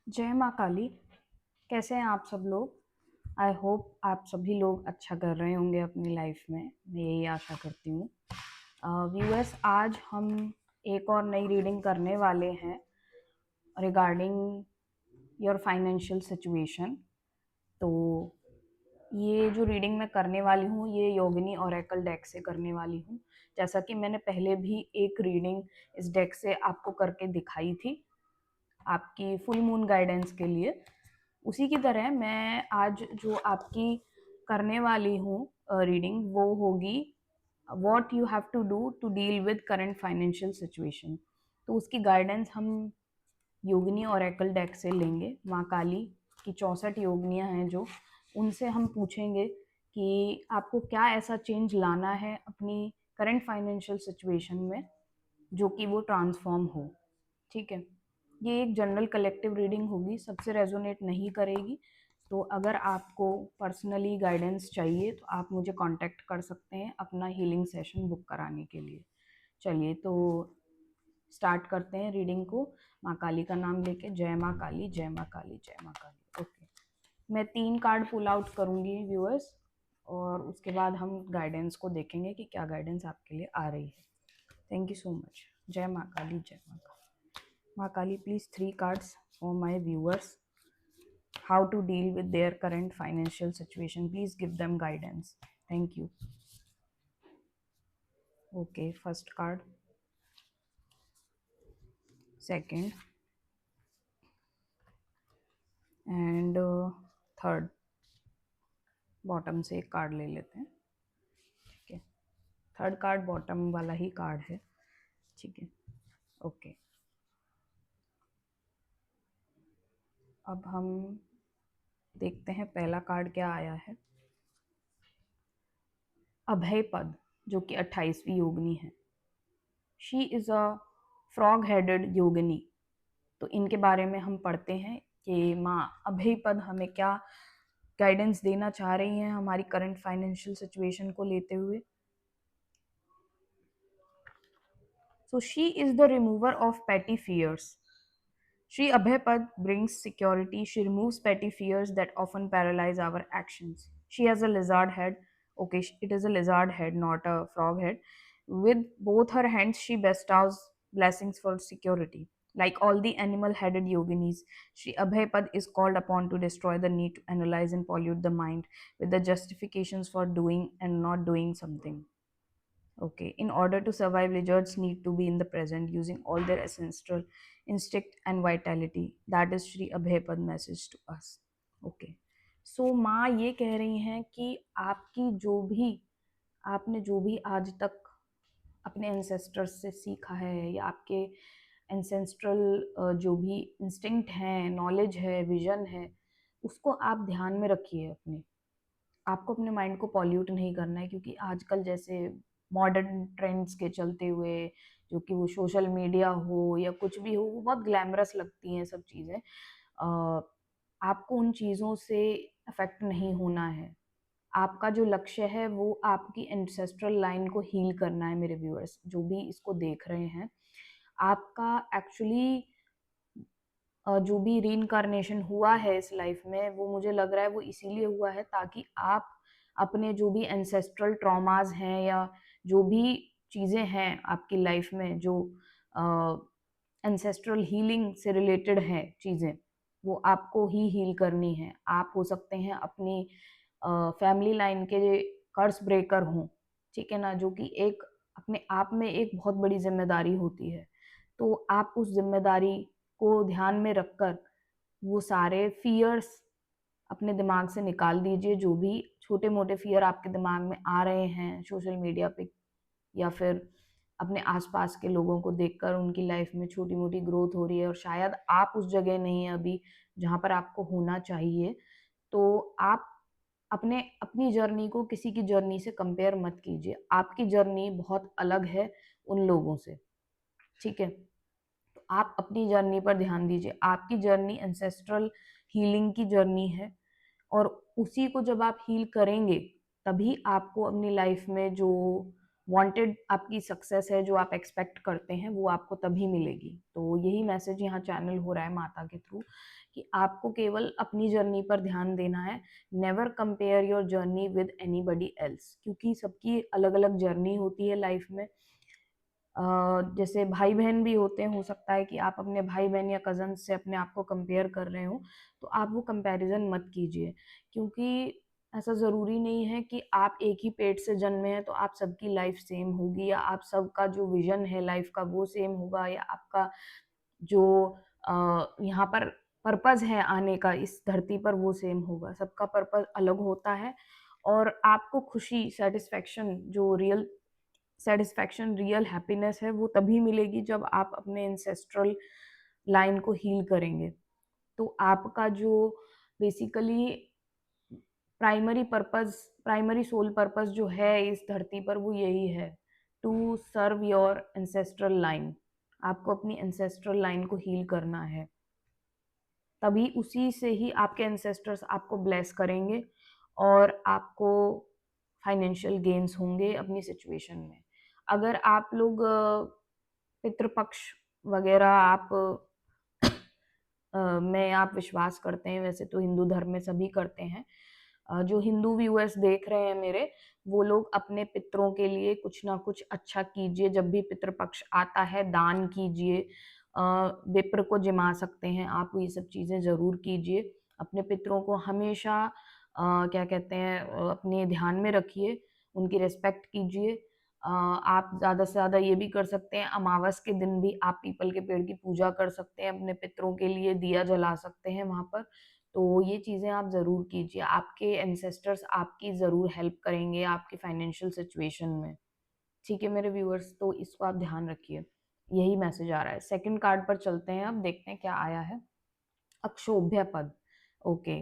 जय माँ काली। कैसे हैं आप सब लोग? आई होप आप सभी लोग अच्छा कर रहे होंगे अपनी लाइफ में, मैं यही आशा करती हूँ। व्यूअर्स, आज हम एक और नई रीडिंग करने वाले हैं रिगार्डिंग योर फाइनेंशियल सिचुएशन। तो ये जो रीडिंग मैं करने वाली हूँ ये योगिनी ओरेकल डेक से करने वाली हूँ। जैसा कि मैंने पहले भी एक रीडिंग इस डेक से आपको करके दिखाई थी आपकी फुल मून गाइडेंस के लिए, उसी की तरह मैं आज जो आपकी करने वाली हूँ रीडिंग वो होगी what you have to do to deal with current financial situation. तो उसकी गाइडेंस हम योगिनी ओरेकल डेक से लेंगे। माँ काली की 64 योगिनियाँ हैं जो, उनसे हम पूछेंगे कि आपको क्या ऐसा चेंज लाना है अपनी करंट फाइनेंशियल सिचुएशन में जो कि वो ट्रांसफॉर्म हो। ठीक है, ये एक जनरल कलेक्टिव रीडिंग होगी, सबसे रेजोनेट नहीं करेगी। तो अगर आपको पर्सनली गाइडेंस चाहिए तो आप मुझे कांटेक्ट कर सकते हैं अपना हीलिंग सेशन बुक कराने के लिए। चलिए तो स्टार्ट करते हैं रीडिंग को माँ काली का नाम लेके। जय माँ काली, जय माँ काली, जय माँ काली। ओके, मैं 3 कार्ड पुल आउट करूँगी व्यूअर्स, और उसके बाद हम गाइडेंस को देखेंगे कि क्या गाइडेंस आपके लिए आ रही है। Thank you so much. जय माँ काली, जय माँ काली। माँ काली, please 3 cards for my viewers. How to deal with their current financial situation. Please give them guidance. Thank you. Okay, first card, second, and third. Bottom से एक कार्ड ले लेते हैं। ठीक है, थर्ड कार्ड बॉटम वाला ही कार्ड है। ठीक है, ओके। अब हम देखते हैं पहला कार्ड क्या आया है। अभय पद, जो कि 28वीं योगिनी है। She is a frog headed yogini. तो इनके बारे में हम पढ़ते हैं कि माँ अभय पद हमें क्या गाइडेंस देना चाह रही हैं हमारी करंट फाइनेंशियल सिचुएशन को लेते हुए। So she is the remover of petty fears. Shri Abhay brings security. She removes petty fears that often paralyze our actions. She has a lizard head. Okay, it is a lizard head, not a frog head. With both her hands, she bestows blessings for security. Like all the animal headed yoginis, Shri Abhay is called upon to destroy the need to analyze and pollute the mind with the justifications for doing and not doing something. Okay, in order to survive, lizards need to be in the present, using all their ancestral instinct and vitality. That is Shri Abhay message to us. Okay, so माँ ये कह रही हैं कि आपकी जो भी आपने जो भी आज तक अपने एंसेस्टर्स से सीखा है, या आपके एंसेस्ट्रल जो भी इंस्टिंक्ट हैं, नॉलेज है, विजन है, उसको आप ध्यान में रखिए। अपने आपको अपने माइंड को पॉल्यूट नहीं करना है, क्योंकि आजकल जैसे मॉडर्न ट्रेंड्स के चलते हुए, जो कि वो सोशल मीडिया हो या कुछ भी हो, वो बहुत ग्लैमरस लगती हैं सब चीज़ें। आपको उन चीज़ों से अफेक्ट नहीं होना है। आपका जो लक्ष्य है वो आपकी एंसेस्ट्रल लाइन को हील करना है। मेरे व्यूअर्स जो भी इसको देख रहे हैं, आपका एक्चुअली जो भी रीइंकार्नेशन हुआ है इस लाइफ में, वो मुझे लग रहा है वो इसीलिए हुआ है ताकि आप अपने जो भी एंसेस्ट्रल ट्रॉमास हैं, या जो भी चीज़ें हैं आपकी लाइफ में जो एंसेस्ट्रल हीलिंग से रिलेटेड हैं चीज़ें, वो आपको ही हील करनी है। आप हो सकते हैं अपनी फैमिली लाइन के कर्स ब्रेकर हों, ठीक है ना, जो कि एक अपने आप में एक बहुत बड़ी जिम्मेदारी होती है। तो आप उस जिम्मेदारी को ध्यान में रखकर वो सारे फियर्स अपने दिमाग से निकाल दीजिए। जो भी छोटे मोटे फियर आपके दिमाग में आ रहे हैं सोशल मीडिया पे, या फिर अपने आसपास के लोगों को देखकर उनकी लाइफ में छोटी मोटी ग्रोथ हो रही है और शायद आप उस जगह नहीं है अभी जहाँ पर आपको होना चाहिए, तो आप अपनी जर्नी को किसी की जर्नी से कंपेयर मत कीजिए। आपकी जर्नी बहुत अलग है उन लोगों से। ठीक है, तो आप अपनी जर्नी पर ध्यान दीजिए। आपकी जर्नी एंसेस्ट्रल हीलिंग की जर्नी है, और उसी को जब आप हील करेंगे तभी आपको अपनी लाइफ में जो वांटेड आपकी सक्सेस है, जो आप एक्सपेक्ट करते हैं वो आपको तभी मिलेगी। तो यही मैसेज यहाँ चैनल हो रहा है माता के थ्रू कि आपको केवल अपनी जर्नी पर ध्यान देना है। Never compare your journey with anybody else, क्योंकि सबकी अलग अलग जर्नी होती है लाइफ में। जैसे भाई बहन भी होते हैं, हो सकता है कि आप अपने भाई बहन या कजन से अपने आप को कंपेयर कर रहे हो, तो आप वो कंपैरिजन मत कीजिए, क्योंकि ऐसा ज़रूरी नहीं है कि आप एक ही पेट से जन्मे हैं तो आप सबकी लाइफ सेम होगी, या आप सबका जो विजन है लाइफ का वो सेम होगा, या आपका जो यहाँ पर पर्पस है आने का इस धरती पर वो सेम होगा। सबका पर्पस अलग होता है, और आपको खुशी, सेटिस्फैक्शन, रियल हैप्पीनेस है वो तभी मिलेगी जब आप अपने एंसेस्ट्रल लाइन को हील करेंगे। तो आपका जो बेसिकली प्राइमरी सोल पर्पस जो है इस धरती पर, वो यही है, to serve your ancestral line. आपको अपनी एंसेस्ट्रल लाइन को हील करना है, तभी उसी से ही आपके एंसेस्टर्स आपको ब्लेस करेंगे और आपको फाइनेंशियल गेन्स होंगे अपनी सिचुएशन में। अगर आप लोग पितृपक्ष वगैरह में आप विश्वास करते हैं, वैसे तो हिंदू धर्म में सभी करते हैं। जो हिंदू व्यूअर्स देख रहे हैं मेरे, वो लोग अपने पितरों के लिए कुछ ना कुछ अच्छा कीजिए। जब भी पितृपक्ष आता है दान कीजिए, विप्र को जिमा सकते हैं आप, ये सब चीज़ें ज़रूर कीजिए। अपने पितरों को हमेशा क्या कहते हैं अपने ध्यान में रखिए, उनकी रिस्पेक्ट कीजिए। आप ज़्यादा से ज़्यादा ये भी कर सकते हैं, अमावस के दिन भी आप पीपल के पेड़ की पूजा कर सकते हैं, अपने पितरों के लिए दिया जला सकते हैं वहाँ पर। तो ये चीज़ें आप ज़रूर कीजिए, आपके एंसेस्टर्स आपकी ज़रूर हेल्प करेंगे आपकी फाइनेंशियल सिचुएशन में। ठीक है मेरे व्यूअर्स, तो इसको आप ध्यान रखिए। यही मैसेज आ रहा है। सेकंड कार्ड पर चलते हैं, अब देखते हैं क्या आया है। अक्षोभ्य पद। Okay,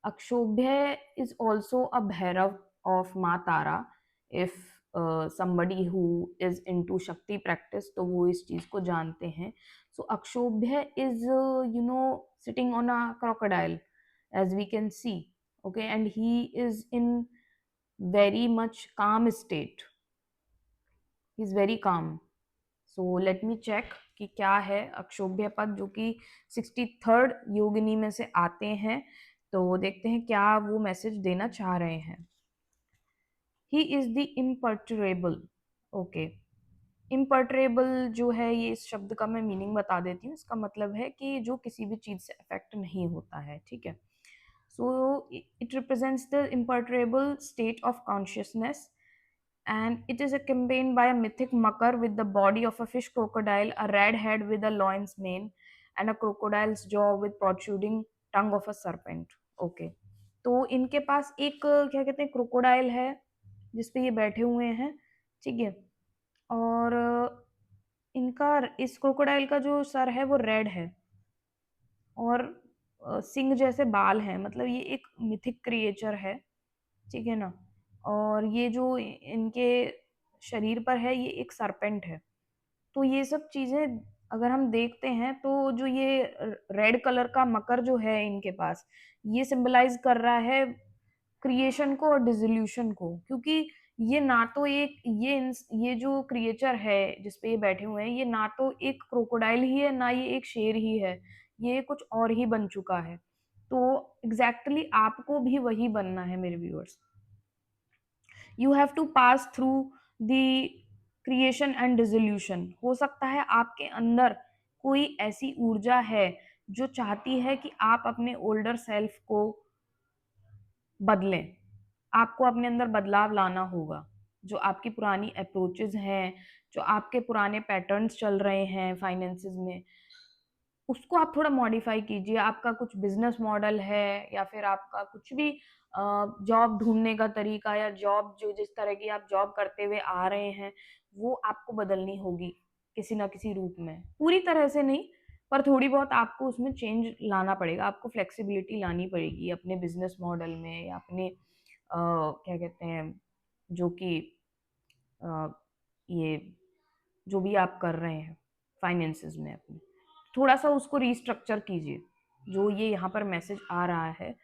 Akshobhya is also a Bhairava of Maa Tara. If somebody who is into Shakti practice, तो वो इस चीज को जानते हैं। So Akshobhya is sitting on a crocodile, as we can see. Okay, and he is in very much calm state. He is very calm. So let me check कि क्या है अक्षोभ्य पद, जो कि 63rd योगिनी में से आते हैं। तो देखते हैं क्या वो मैसेज देना चाह रहे हैं। He is the imperturbable. Okay, imperturbable जो है, ये इस शब्द का मैं मीनिंग बता देती हूँ। इसका मतलब है कि जो किसी भी चीज से अफेक्ट नहीं होता है। ठीक है, so it represents the imperturbable state of consciousness, and it is accompanied by a mythic Makar with the body of a fish crocodile, a red head with a lion's mane, and a crocodile's jaw with protruding tongue of a serpent. Okay, तो इनके पास एक क्या कहते हैं crocodile है जिसपे ये बैठे हुए हैं। ठीक है, और इनका इस क्रोकोडाइल का जो सर है वो रेड है, और सिंह जैसे बाल हैं, मतलब ये एक मिथिक क्रिएचर है। ठीक है ना, और ये जो इनके शरीर पर है ये एक सरपेंट है। तो ये सब चीजें अगर हम देखते हैं, तो जो ये रेड कलर का मकर जो है इनके पास, ये सिंबलाइज कर रहा है क्रिएशन को और डिसोल्यूशन को, क्योंकि ये ना तो एक ये जो क्रिएचर है जिसपे ये बैठे हुए हैं, ये ना तो एक क्रोकोडाइल ही है, ना ये एक शेर ही है, ये कुछ और ही बन चुका है। तो एग्जैक्टली exactly आपको भी वही बनना है मेरे viewers. You have to pass through the creation and dissolution. हो सकता है आपके अंदर कोई ऐसी ऊर्जा है जो चाहती है कि आप अपने ओल्डर सेल्फ को बदलें। आपको अपने अंदर बदलाव लाना होगा। जो आपकी पुरानी अप्रोचेस हैं, जो आपके पुराने पैटर्न्स चल रहे हैं फाइनेंसेस में, उसको आप थोड़ा मॉडिफाई कीजिए। आपका कुछ बिजनेस मॉडल है, या फिर आपका कुछ भी जॉब ढूंढने का तरीका, या जॉब जो जिस तरह की आप जॉब करते हुए आ रहे हैं, वो आपको बदलनी होगी किसी ना किसी रूप में। पूरी तरह से नहीं, पर थोड़ी बहुत आपको उसमें चेंज लाना पड़ेगा। आपको फ्लेक्सिबिलिटी लानी पड़ेगी अपने बिजनेस मॉडल में, या अपने क्या कहते हैं जो कि अ, ये जो भी आप कर रहे हैं फाइनेंसेस में अपने, थोड़ा सा उसको रीस्ट्रक्चर कीजिए। जो ये यहाँ पर मैसेज आ रहा है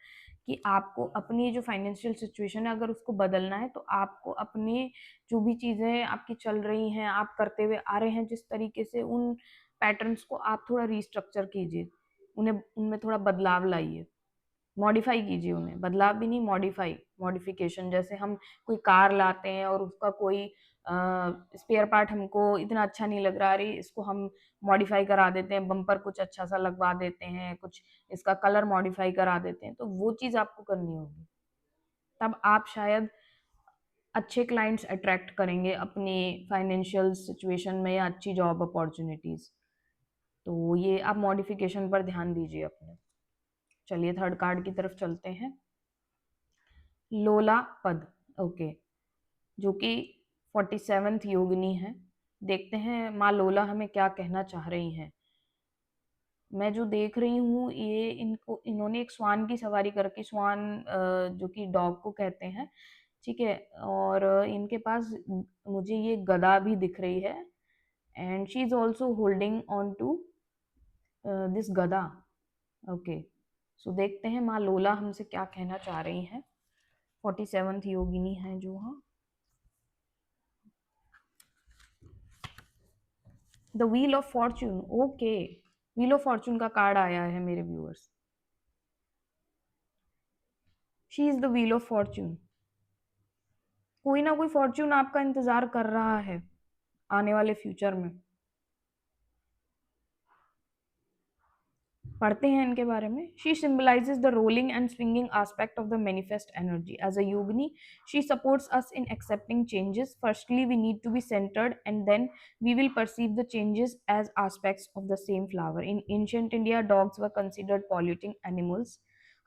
कि आपको अपनी जो फाइनेंशियल सिचुएशन है अगर उसको बदलना है, तो आपको अपने जो भी चीज़ें आपकी चल रही हैं, आप करते हुए आ रहे हैं जिस तरीके से, उन पैटर्न्स को आप थोड़ा रीस्ट्रक्चर कीजिए, उन्हें उनमें थोड़ा बदलाव लाइए, मॉडिफाई कीजिए उन्हें, बदलाव भी नहीं, मॉडिफिकेशन। जैसे हम कोई कार लाते हैं और उसका कोई स्पेयर पार्ट हमको इतना अच्छा नहीं लग रहा, अरे इसको हम मॉडिफाई करा देते हैं, बम्पर कुछ अच्छा सा लगवा देते हैं, कुछ इसका कलर मॉडिफाई करा देते हैं, तो वो चीज़ आपको करनी होगी। तब आप शायद अच्छे क्लाइंट्स अट्रैक्ट करेंगे अपनी फाइनेंशियल सिचुएशन में, या अच्छी जॉब अपॉर्चुनिटीज़। तो ये आप मॉडिफिकेशन पर ध्यान दीजिए अपने। चलिए थर्ड कार्ड की तरफ चलते हैं। लोला पद, ओके, जो कि 47th योगिनी है। देखते हैं माँ लोला हमें क्या कहना चाह रही हैं। मैं जो देख रही हूँ, ये इन्होंने एक स्वान की सवारी करके, स्वान जो कि डॉग को कहते हैं, ठीक है, और इनके पास मुझे ये गदा भी दिख रही है, and she is also holding on to this गदा, ओके। सो देखते हैं माँ लोला हमसे क्या कहना चाह रही हैं। 47th योगिनी है जो, हाँ, the wheel of Fortune, okay, wheel of Fortune का कार्ड आया है मेरे viewers. She is the wheel of Fortune. कोई ना कोई फॉर्च्यून आपका इंतजार कर रहा है आने वाले फ्यूचर में। पढ़ते हैं इनके बारे में। She symbolizes the rolling and swinging aspect of the manifest energy. As a yogini, she supports us in accepting changes. Firstly, we need to be centered, and then we will perceive the changes as aspects of the same flower. In ancient India, dogs were considered polluting animals.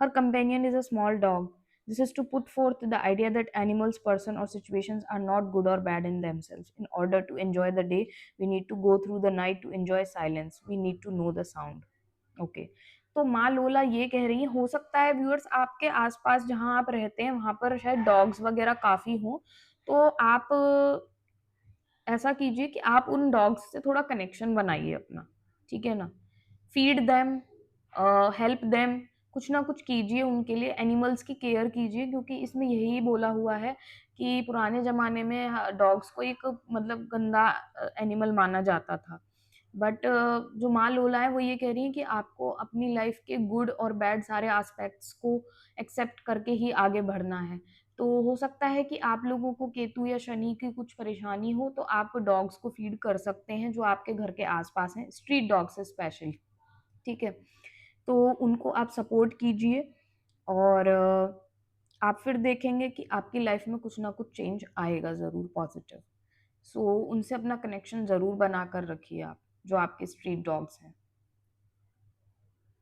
Her companion is a small dog. This is to put forth the idea that animals, person, or situations are not good or bad in themselves. In order to enjoy the day, we need to go through the night to enjoy silence. We need to know the sound. Okay, तो माँ लोला ये कह रही है, हो सकता है व्यूअर्स आपके आसपास जहाँ आप रहते हैं वहां पर शायद डॉग्स वगैरह काफी हो, तो आप ऐसा कीजिए कि आप उन डॉग्स से थोड़ा कनेक्शन बनाइए अपना, ठीक है ना। फीड देम, हेल्प देम, कुछ ना कुछ कीजिए उनके लिए, एनिमल्स की केयर कीजिए, क्योंकि इसमें यही बोला हुआ है कि पुराने ज़माने में डॉग्स को एक मतलब गंदा एनिमल माना जाता था, बट जो माँ लोला है वो ये कह रही है कि आपको अपनी लाइफ के गुड और बैड सारे एस्पेक्ट्स को एक्सेप्ट करके ही आगे बढ़ना है। तो हो सकता है कि आप लोगों को केतु या शनि की कुछ परेशानी हो, तो आप डॉग्स को फीड कर सकते हैं जो आपके घर के आसपास हैं, स्ट्रीट डॉग्स स्पेशली, ठीक है। तो उनको आप सपोर्ट कीजिए, और आप फिर देखेंगे कि आपकी लाइफ में कुछ ना कुछ चेंज आएगा ज़रूर पॉजिटिव। सो उनसे अपना कनेक्शन ज़रूर बना कर रखिए आप, जो आपके स्ट्रीट डॉग्स हैं।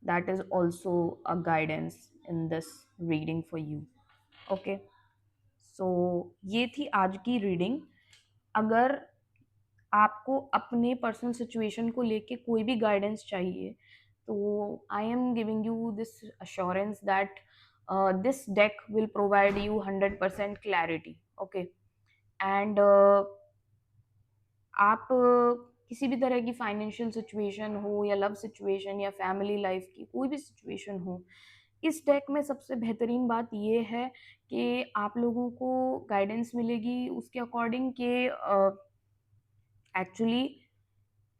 That is also a guidance in this reading for you, okay. So ये थी आज की रीडिंग। अगर आपको अपने पर्सनल सिचुएशन को लेके कोई भी गाइडेंस चाहिए, तो I am giving you this assurance that this deck will provide you 100% clarity, okay. And आप किसी भी तरह की फाइनेंशियल सिचुएशन हो, या लव सिचुएशन, या फैमिली लाइफ की कोई भी सिचुएशन हो, इस डेक में सबसे बेहतरीन बात ये है कि आप लोगों को गाइडेंस मिलेगी उसके अकॉर्डिंग कि एक्चुअली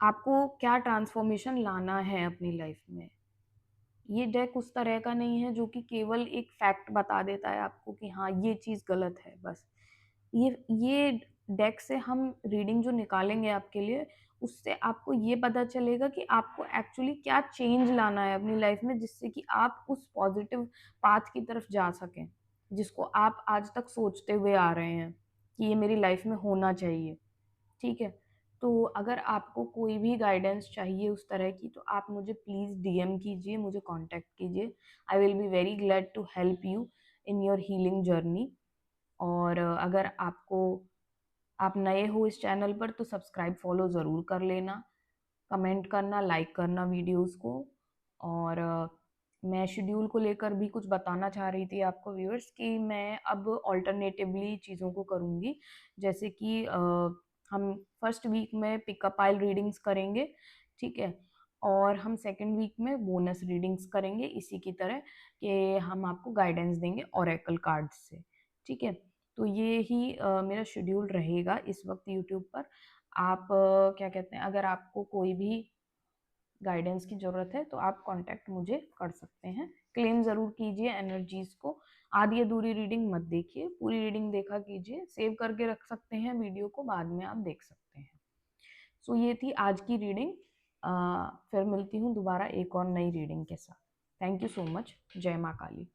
आपको क्या ट्रांसफॉर्मेशन लाना है अपनी लाइफ में। ये डेक उस तरह का नहीं है जो कि केवल एक फैक्ट बता देता है आपको कि हाँ ये चीज़ गलत है, बस। ये डेक से हम रीडिंग जो निकालेंगे आपके लिए, उससे आपको ये पता चलेगा कि आपको एक्चुअली क्या चेंज लाना है अपनी लाइफ में, जिससे कि आप उस पॉजिटिव पाथ की तरफ जा सकें जिसको आप आज तक सोचते हुए आ रहे हैं कि ये मेरी लाइफ में होना चाहिए, ठीक है। तो अगर आपको कोई भी गाइडेंस चाहिए उस तरह की, तो आप मुझे प्लीज़ डीएम कीजिए, मुझे कांटेक्ट कीजिए। I will be very glad to help you in your healing journey. और अगर आप नए हो इस चैनल पर, तो सब्सक्राइब फॉलो ज़रूर कर लेना, कमेंट करना, लाइक करना वीडियोस को। और मैं शेड्यूल को लेकर भी कुछ बताना चाह रही थी आपको व्यूअर्स, कि मैं अब ऑल्टरनेटिवली चीज़ों को करूँगी। जैसे कि हम फर्स्ट वीक में पिकअप आइल रीडिंग्स करेंगे, ठीक है, और हम सेकेंड वीक में बोनस रीडिंग्स करेंगे इसी की तरह कि हम आपको गाइडेंस देंगे ओरेकल कार्ड्स से, ठीक है। तो ये ही मेरा शेड्यूल रहेगा इस वक्त यूट्यूब पर। आप क्या कहते हैं, अगर आपको कोई भी गाइडेंस की ज़रूरत है तो आप कांटेक्ट मुझे कर सकते हैं। क्लेम ज़रूर कीजिए एनर्जीज़ को, आधी अधूरी रीडिंग मत देखिए, पूरी रीडिंग देखा कीजिए, सेव करके रख सकते हैं वीडियो को, बाद में आप देख सकते हैं। सो ये थी आज की रीडिंग। फिर मिलती हूँ दोबारा एक और नई रीडिंग के साथ। Thank you so much. जय माँ काली।